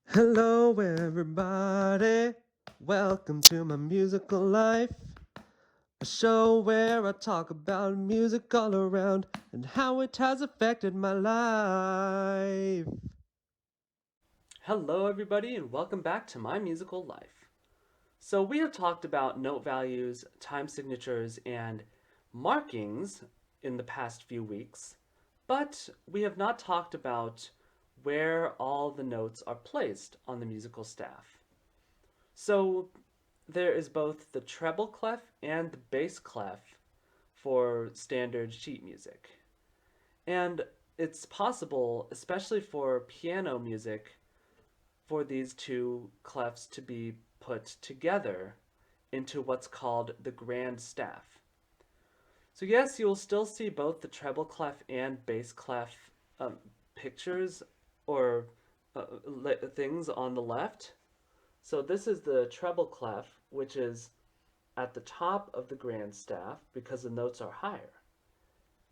Hello, everybody. Welcome to my musical life. A show where I talk about music all around and how it has affected my life. Hello, everybody, and welcome back to My Musical Life. So, we have talked about note values, time signatures, and markings in the past few weeks, but we have not talked about where all the notes are placed on the musical staff. So, there is both the treble clef and the bass clef for standard sheet music. And it's possible, especially for piano music, for these two clefs to be put together into what's called the grand staff. So yes, you will still see both the treble clef and bass clef pictures or things on the left. So this is the treble clef, which is at the top of the grand staff because the notes are higher.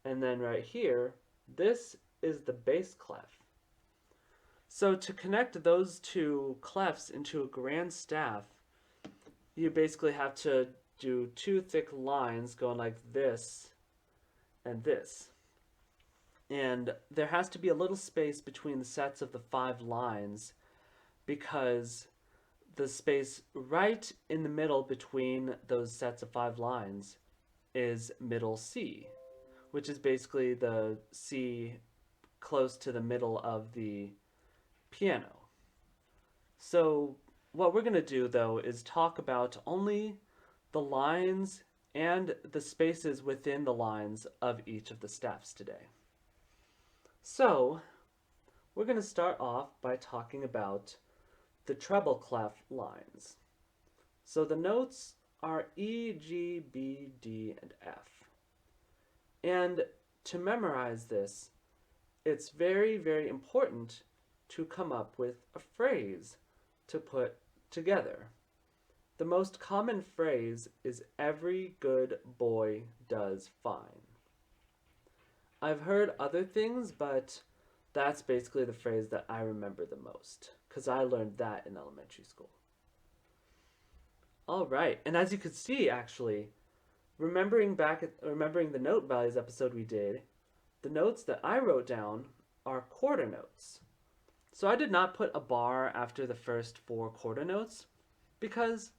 And then right here, this is the bass clef. So to connect those two clefs into a grand staff, you basically have to do two thick lines going like this and this. And there has to be a little space between the sets of the five lines because the space right in the middle between those sets of five lines is middle C, which is basically the C close to the middle of the piano. So, what we're going to do though is talk about only the lines and the spaces within the lines of each of the staffs today. So, we're going to start off by talking about the treble clef lines. So, the notes are E, G, B, D, and F. And to memorize this, it's very, very important to come up with a phrase to put together. The most common phrase is every good boy does fine. I've heard other things, but that's basically the phrase that I remember the most because I learned that in elementary school. All right, and as you could see, actually, remembering the note values episode we did, the notes that I wrote down are quarter notes. So I did not put a bar after the first four quarter notes because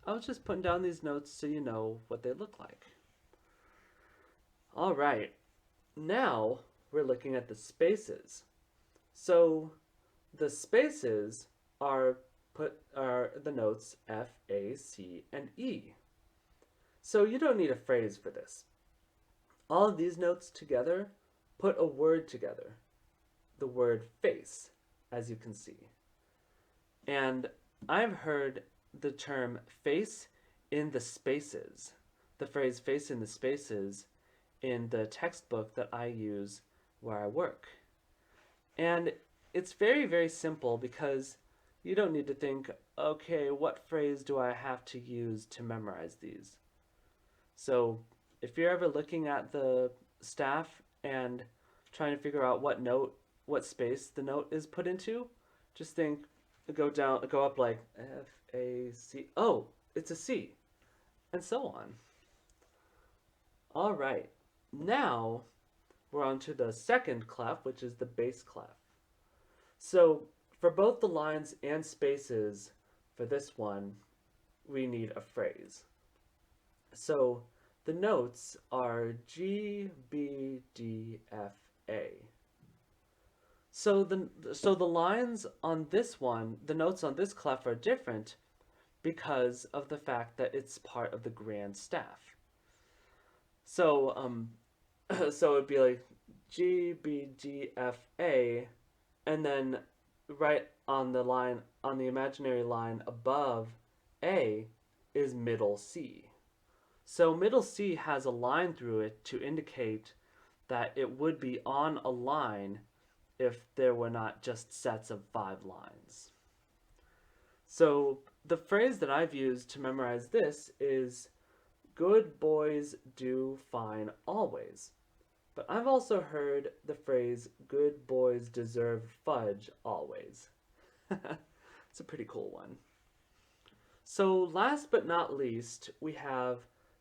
I was just putting down these notes so you know what they look like. All right, now we're looking at the spaces. So the spaces are the notes F, A, C, and E. So you don't need a phrase for this. All of these notes together put a word together, the word face, as you can see. And I've heard the term face in the spaces, the phrase face in the spaces, in the textbook that I use where I work. And it's very, very simple because you don't need to think, okay, what phrase do I have to use to memorize these? So if you're ever looking at the staff and trying to figure out what space the note is put into, just think, go up like F, A, C. Oh, it's a C, and so on. All right. Now we're on to the second clef, which is the bass clef. So for both the lines and spaces for this one, we need a phrase. So the notes are G, B, D, F, A. So the lines on this one, the notes on this clef are different because of the fact that it's part of the grand staff. So so it'd be like G, B, D, F, A, and then right on the line, on the imaginary line above A is middle C. So middle C has a line through it to indicate that it would be on a line if there were not just sets of five lines. So the phrase that I've used to memorize this is good boys do fine always. But I've also heard the phrase good boys deserve fudge always. It's a pretty cool one. So last but not least, we have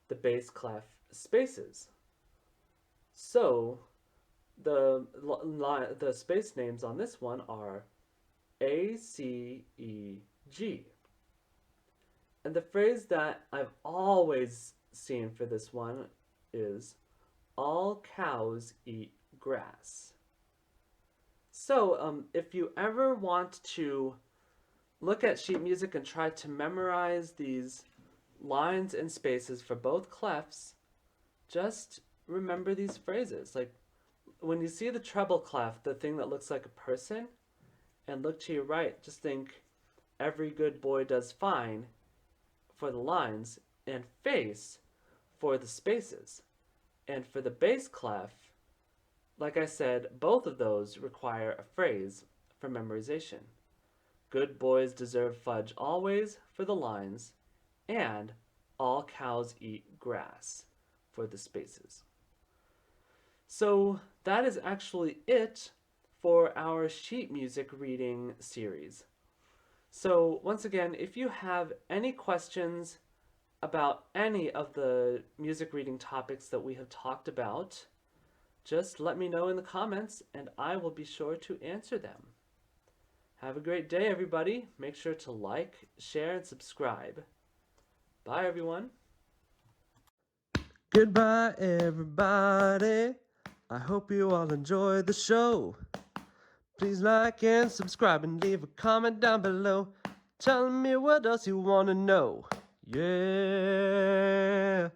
the bass clef spaces. So the space names on this one are A, C, E, G. And the phrase that I've always seen for this one is all cows eat grass. So if you ever want to look at sheet music and try to memorize these lines and spaces for both clefs, just remember these phrases. Like when you see the treble clef, the thing that looks like a person, and look to your right, just think every good boy does fine for the lines, and face for the spaces. And for the bass clef, like I said, both of those require a phrase for memorization. Good boys deserve fudge always for the lines, and all cows eat grass for the spaces. So that is actually it for our sheet music reading series. So once again, if you have any questions about any of the music reading topics that we have talked about, just let me know in the comments and I will be sure to answer them. Have a great day, everybody. Make sure to like, share, and subscribe. Bye, everyone. Goodbye, everybody. I hope you all enjoyed the show. Please like and subscribe and leave a comment down below telling me what else you want to know. Yeah.